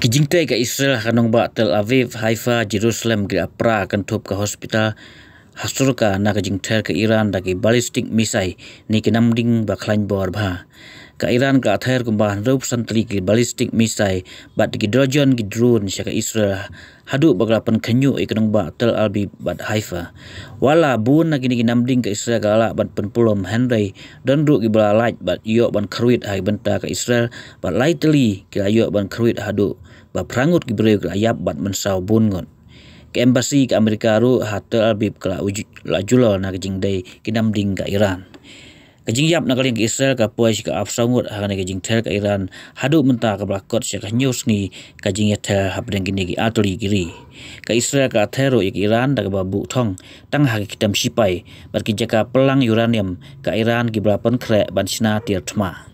Kijingtai ka Israel kanong ba Tel Aviv, Haifa, Jerusalem ki apra kan thup ka hospital hasurka na kijingter ka Iran da ki ballistic missile ni kinamding ba khlain bor bha ka Iran ka ather kumba rup santri ki ballistic missile bat ki drojon ki drone sya ka Israel hadu baglapan khanyu ikanong ba Tel Aviv bat Haifa wala bun na kini kinamding ka Israel ka ala bat penpulom Henry don ru ki bala light bat yo ban kruit hai benta ka Israel bat lightly ki yo ban kruit hadu ba prangut ki breu ka ayap bat mensau bun ngon ke embassy ke Amerika ru Tel Aviv kala la julo na kijing dai kinamding ka Iran kajing yap nakaling ke Israel ka pois ka afsangut ha ne kajing ter ka Iran hadu menta ka blakot sya ka news ni kajing ya ter habdeng kini ki atli giri ka Israel ka thero ik Iran da ka babu thong tang ha ki kitam sipai bar ki jaka pelang uranium ka Iran ki brapan kre ban sina tir thma